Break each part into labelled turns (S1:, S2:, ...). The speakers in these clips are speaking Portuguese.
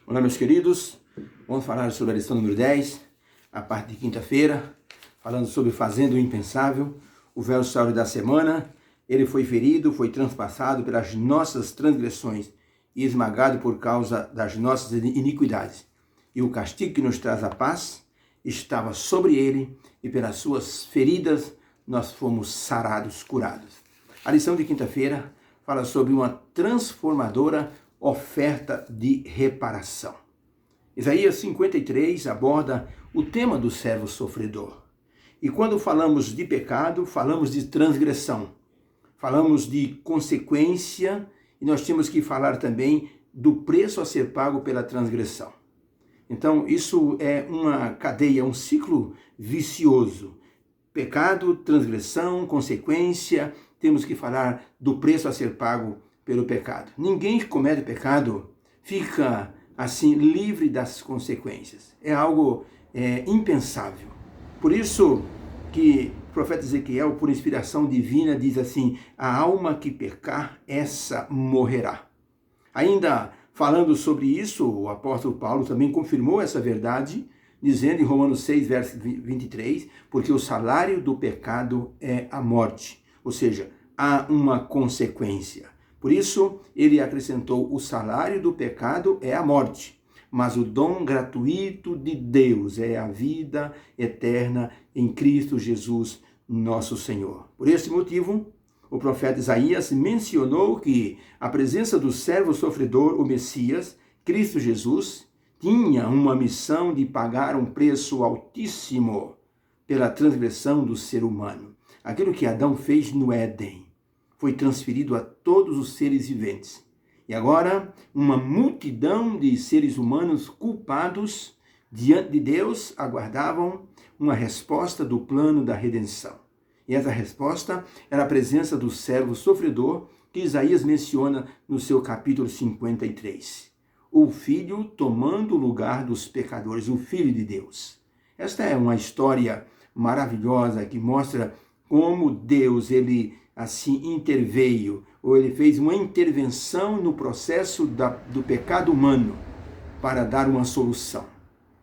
S1: Olá, meus queridos. Vamos falar sobre a lição número 10, a parte de quinta-feira, falando sobre fazendo o impensável. O verso da semana: ele foi ferido, foi transpassado pelas nossas transgressões e esmagado por causa das nossas iniquidades. E o castigo que nos traz a paz estava sobre ele, e pelas suas feridas nós fomos sarados, curados. A lição de quinta-feira fala sobre uma transformadora oferta de reparação. Isaías 53 aborda o tema do servo sofredor. E quando falamos de pecado, falamos de transgressão, falamos de consequência, e nós temos que falar também do preço a ser pago pela transgressão. Então, isso é uma cadeia, um ciclo vicioso. Pecado, transgressão, consequência, temos que falar do preço a ser pago pelo pecado. Ninguém que comete pecado fica assim livre das consequências. É algo impensável. Por isso que o profeta Ezequiel, por inspiração divina, diz assim: a alma que pecar, essa morrerá. Ainda falando sobre isso, o apóstolo Paulo também confirmou essa verdade, dizendo em Romanos 6, verso 23, porque o salário do pecado é a morte, ou seja, há uma consequência. Por isso, ele acrescentou: o salário do pecado é a morte, mas o dom gratuito de Deus é a vida eterna em Cristo Jesus, nosso Senhor. Por esse motivo, o profeta Isaías mencionou que a presença do servo sofredor, o Messias, Cristo Jesus, tinha uma missão de pagar um preço altíssimo pela transgressão do ser humano. Aquilo que Adão fez no Éden foi transferido a todos os seres viventes. E agora, uma multidão de seres humanos culpados diante de Deus aguardavam uma resposta do plano da redenção. E essa resposta era a presença do servo sofredor que Isaías menciona no seu capítulo 53. O Filho tomando o lugar dos pecadores, o Filho de Deus. Esta é uma história maravilhosa que mostra como Deus, ele assim interveio, ou ele fez uma intervenção no processo do pecado humano para dar uma solução.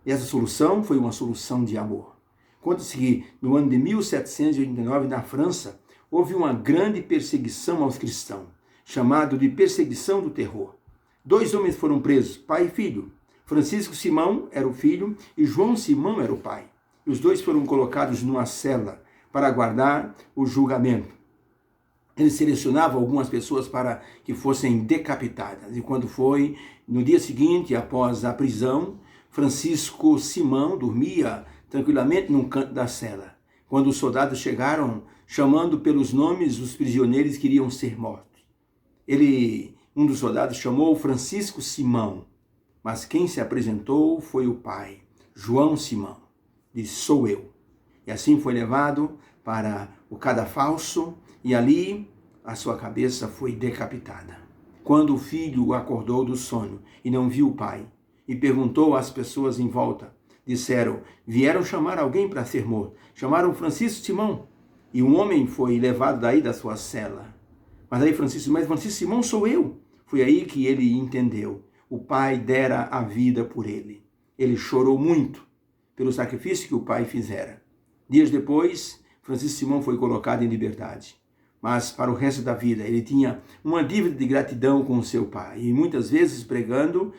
S1: E essa solução foi uma solução de amor. Conta-se que no ano de 1789, na França, houve uma grande perseguição aos cristãos, chamado de perseguição do terror. 2 homens foram presos, pai e filho. Francisco Simão era o filho e João Simão era o pai. E os dois foram colocados numa cela para aguardar o julgamento. Ele selecionava algumas pessoas para que fossem decapitadas. E quando foi, no dia seguinte, após a prisão, Francisco Simão dormia tranquilamente num canto da cela. Quando os soldados chegaram, chamando pelos nomes os prisioneiros que iriam ser mortos. Um dos soldados chamou Francisco Simão, mas quem se apresentou foi o pai, João Simão. Disse: sou eu. E assim foi levado para o cadafalso, e ali a sua cabeça foi decapitada. Quando o filho acordou do sono e não viu o pai, e perguntou às pessoas em volta, disseram: vieram chamar alguém para ser morto. Chamaram Francisco Simão, e um homem foi levado daí da sua cela. Mas aí Francisco Simão sou eu. Foi aí que ele entendeu. O pai dera a vida por ele. Ele chorou muito pelo sacrifício que o pai fizera. Dias depois, Francisco Simão foi colocado em liberdade. Mas para o resto da vida, ele tinha uma dívida de gratidão com o seu pai. E muitas vezes, pregando,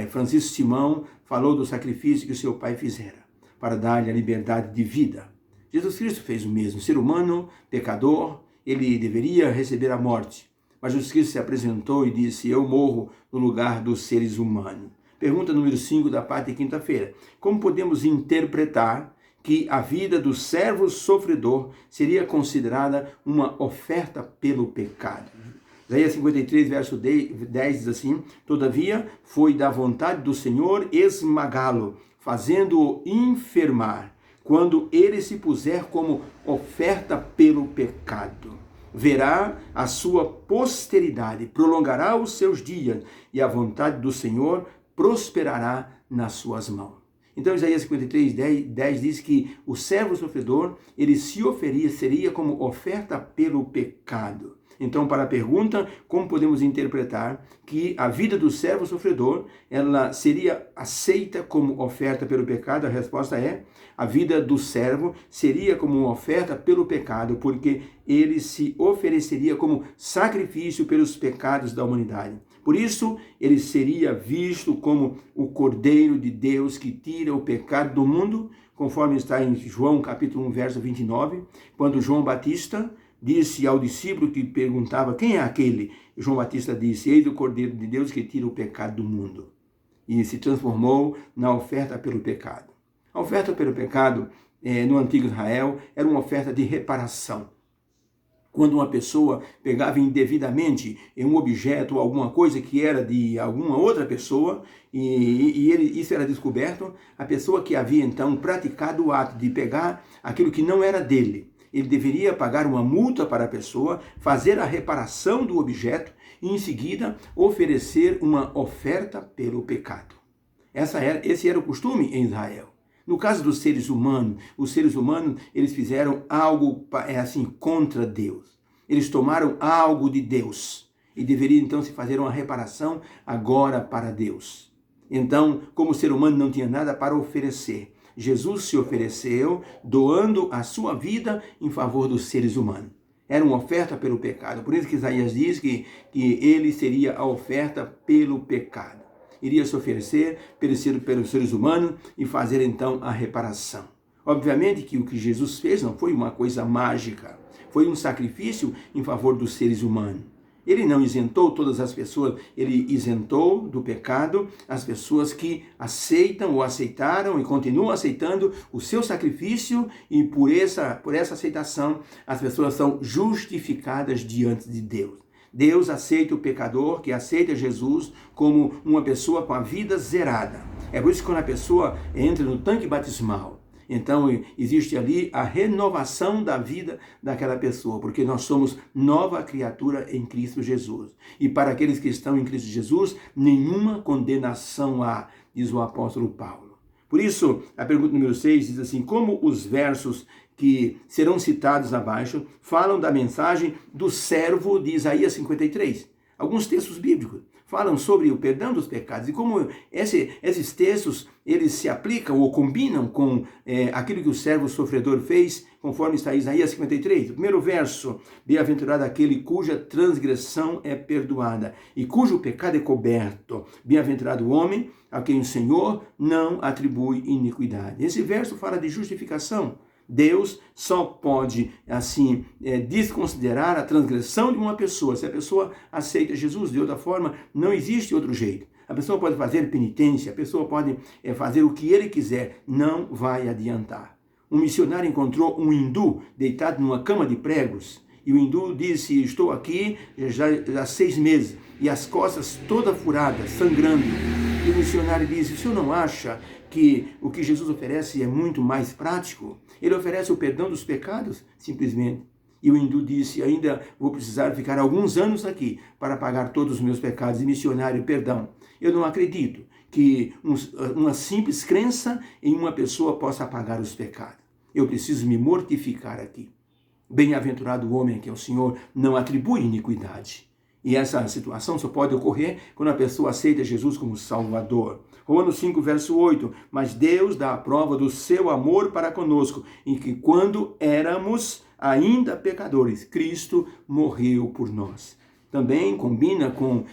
S1: Francisco Simão falou do sacrifício que o seu pai fizera para dar-lhe a liberdade de vida. Jesus Cristo fez o mesmo. Ser humano, pecador, ele deveria receber a morte. Mas Jesus Cristo se apresentou e disse: eu morro no lugar dos seres humanos. Pergunta número 5 da parte de quinta-feira. Como podemos interpretar que a vida do servo sofredor seria considerada uma oferta pelo pecado? Isaías 53, verso 10 diz assim: todavia foi da vontade do Senhor esmagá-lo, fazendo-o enfermar, quando ele se puser como oferta pelo pecado. Verá a sua posteridade, prolongará os seus dias, e a vontade do Senhor prosperará nas suas mãos. Então Isaías 53, 10 diz que o servo sofredor, ele se oferia, seria como oferta pelo pecado. Então, para a pergunta, como podemos interpretar que a vida do servo sofredor, ela seria aceita como oferta pelo pecado? A resposta é: a vida do servo seria como uma oferta pelo pecado, porque ele se ofereceria como sacrifício pelos pecados da humanidade. Por isso, ele seria visto como o Cordeiro de Deus que tira o pecado do mundo, conforme está em João capítulo 1, verso 29, quando João Batista disse ao discípulo que perguntava: quem é aquele? João Batista disse: eis o Cordeiro de Deus que tira o pecado do mundo. E se transformou na oferta pelo pecado. A oferta pelo pecado, no antigo Israel, era uma oferta de reparação. Quando uma pessoa pegava indevidamente um objeto ou alguma coisa que era de alguma outra pessoa isso era descoberto, a pessoa que havia então praticado o ato de pegar aquilo que não era dele, ele deveria pagar uma multa para a pessoa, fazer a reparação do objeto e em seguida oferecer uma oferta pelo pecado. Esse era o costume em Israel. No caso dos seres humanos, os seres humanos, eles fizeram algo contra Deus. Eles tomaram algo de Deus e deveria então se fazer uma reparação agora para Deus. Então, como o ser humano não tinha nada para oferecer, Jesus se ofereceu doando a sua vida em favor dos seres humanos. Era uma oferta pelo pecado. Por isso que Isaías diz que ele seria a oferta pelo pecado. Iria se oferecer pelos seres humanos e fazer então a reparação. Obviamente que o que Jesus fez não foi uma coisa mágica, foi um sacrifício em favor dos seres humanos. Ele não isentou todas as pessoas, ele isentou do pecado as pessoas que aceitam ou aceitaram e continuam aceitando o seu sacrifício, e por essa aceitação as pessoas são justificadas diante de Deus. Deus aceita o pecador que aceita Jesus como uma pessoa com a vida zerada. É por isso que quando a pessoa entra no tanque batismal, então existe ali a renovação da vida daquela pessoa, porque nós somos nova criatura em Cristo Jesus. E para aqueles que estão em Cristo Jesus, nenhuma condenação há, diz o apóstolo Paulo. Por isso, a pergunta número 6 diz assim: como os versos que serão citados abaixo falam da mensagem do servo de Isaías 53. Alguns textos bíblicos falam sobre o perdão dos pecados e como esses textos eles se aplicam ou combinam com aquilo que o servo sofredor fez, conforme está em Isaías 53. O primeiro verso: bem-aventurado aquele cuja transgressão é perdoada e cujo pecado é coberto. Bem-aventurado o homem a quem o Senhor não atribui iniquidade. Esse verso fala de justificação. Deus só pode, desconsiderar a transgressão de uma pessoa se a pessoa aceita Jesus. De outra forma, não existe outro jeito. A pessoa pode fazer penitência, a pessoa pode fazer o que ele quiser, não vai adiantar. Um missionário encontrou um hindu deitado numa cama de pregos, e o hindu disse: estou aqui já há 6 meses, e as costas todas furadas, sangrando. E o missionário disse: o senhor não acha que o que Jesus oferece é muito mais prático? Ele oferece o perdão dos pecados, simplesmente. E o hindu disse: ainda vou precisar ficar alguns anos aqui para pagar todos os meus pecados. E missionário: perdão, eu não acredito que uma simples crença em uma pessoa possa apagar os pecados. Eu preciso me mortificar aqui. Bem-aventurado o homem a quem o Senhor não atribui iniquidade. E essa situação só pode ocorrer quando a pessoa aceita Jesus como Salvador. Romanos 5, verso 8. Mas Deus dá a prova do seu amor para conosco, em que quando éramos ainda pecadores, Cristo morreu por nós. Também combina com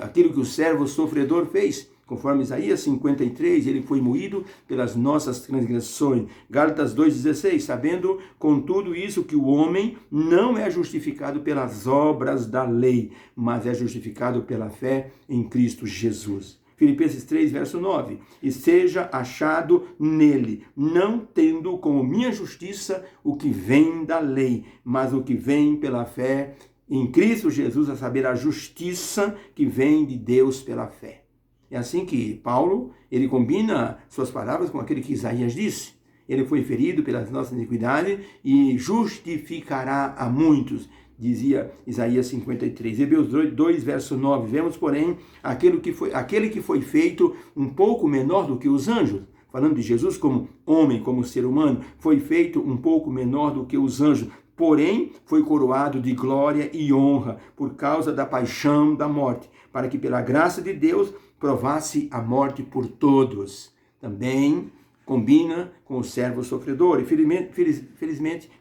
S1: aquilo que o servo sofredor fez. Conforme Isaías 53, ele foi moído pelas nossas transgressões. Gálatas 2,16, sabendo com tudo isso que o homem não é justificado pelas obras da lei, mas é justificado pela fé em Cristo Jesus. Filipenses 3, verso 9, e seja achado nele, não tendo como minha justiça o que vem da lei, mas o que vem pela fé em Cristo Jesus, a saber, a justiça que vem de Deus pela fé. É assim que Paulo, ele combina suas palavras com aquilo que Isaías disse. Ele foi ferido pelas nossas iniquidades e justificará a muitos, dizia Isaías 53. Hebreus 2, verso 9. Vemos, porém, aquele que foi feito um pouco menor do que os anjos. Falando de Jesus como homem, como ser humano, foi feito um pouco menor do que os anjos. porém foi coroado de glória e honra por causa da paixão da morte, para que pela graça de Deus provasse a morte por todos. Também combina com o servo sofredor. E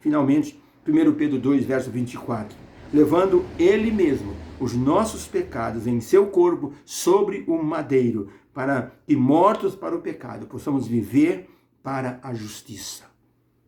S1: finalmente, 1 Pedro 2, verso 24. Levando ele mesmo os nossos pecados em seu corpo sobre o madeiro, para que, mortos para o pecado, possamos viver para a justiça.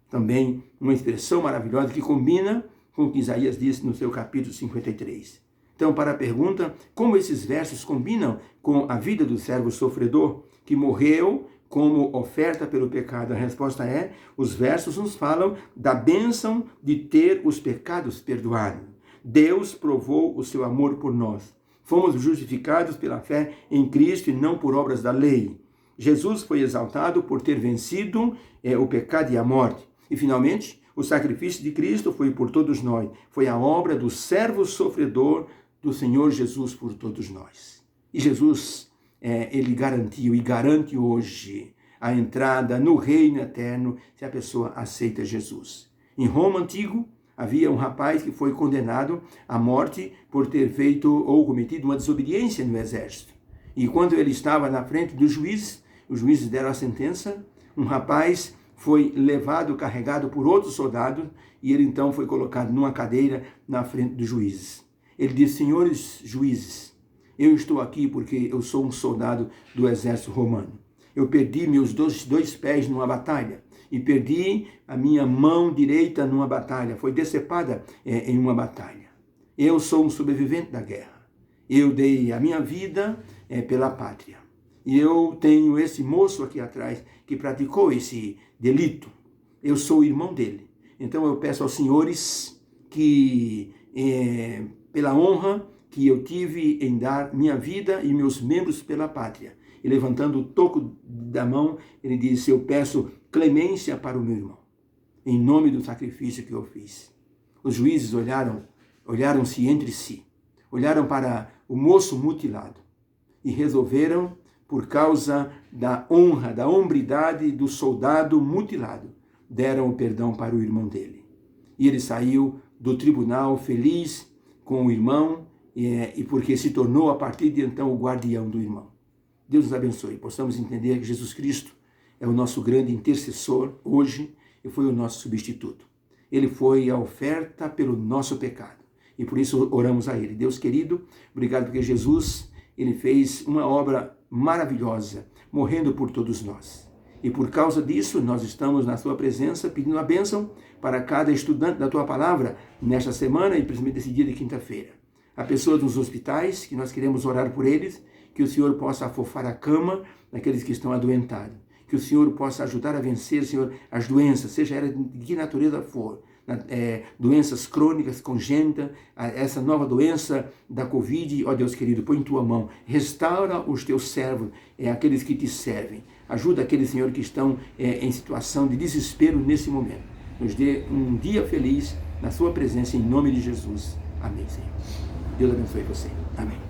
S1: Também uma expressão maravilhosa que combina com o que Isaías disse no seu capítulo 53. Então, para a pergunta, como esses versos combinam com a vida do servo sofredor, que morreu como oferta pelo pecado? A resposta é, os versos nos falam da bênção de ter os pecados perdoados. Deus provou o seu amor por nós. Fomos justificados pela fé em Cristo e não por obras da lei. Jesus foi exaltado por ter vencido o pecado e a morte. E, finalmente, o sacrifício de Cristo foi por todos nós. Foi a obra do servo sofredor do Senhor Jesus por todos nós. E Jesus, ele garantiu e garante hoje a entrada no reino eterno se a pessoa aceita Jesus. Em Roma antigo, havia um rapaz que foi condenado à morte por ter feito ou cometido uma desobediência no exército. E quando ele estava na frente dos juízes, os juízes deram a sentença, um rapaz foi levado, carregado por outros soldados, e ele então foi colocado numa cadeira na frente dos juízes. Ele disse, senhores juízes, eu estou aqui porque eu sou um soldado do exército romano. Eu perdi meus dois pés numa batalha e perdi a minha mão direita numa batalha. Foi decepada em uma batalha. Eu sou um sobrevivente da guerra. Eu dei a minha vida pela pátria. E eu tenho esse moço aqui atrás que praticou esse delito. Eu sou o irmão dele. Então eu peço aos senhores que, pela honra que eu tive em dar minha vida e meus membros pela pátria, e levantando o toco da mão, ele disse, eu peço clemência para o meu irmão, em nome do sacrifício que eu fiz. Os juízes olharam-se entre si, olharam para o moço mutilado e resolveram, por causa da honra, da hombridade do soldado mutilado, deram o perdão para o irmão dele. E ele saiu do tribunal feliz com o irmão, e porque se tornou a partir de então o guardião do irmão. Deus nos abençoe, possamos entender que Jesus Cristo é o nosso grande intercessor hoje e foi o nosso substituto. Ele foi a oferta pelo nosso pecado e por isso oramos a Ele. Deus querido, obrigado porque Jesus, Ele fez uma obra maravilhosa, morrendo por todos nós. E por causa disso, nós estamos na Sua presença pedindo a bênção para cada estudante da Tua Palavra nesta semana e principalmente nesse dia de quinta-feira. Há pessoas nos hospitais que nós queremos orar por eles, que o Senhor possa afofar a cama daqueles que estão adoentados. Que o Senhor possa ajudar a vencer, Senhor, as doenças, seja ela de que natureza for. Doenças crônicas, congênitas, essa nova doença da Covid, ó Deus querido, põe em Tua mão. Restaura os Teus servos, aqueles que Te servem. Ajuda aqueles, Senhor, que estão em situação de desespero nesse momento. Nos dê um dia feliz na Sua presença, em nome de Jesus. Amém, Senhor. Deus abençoe você. Amém.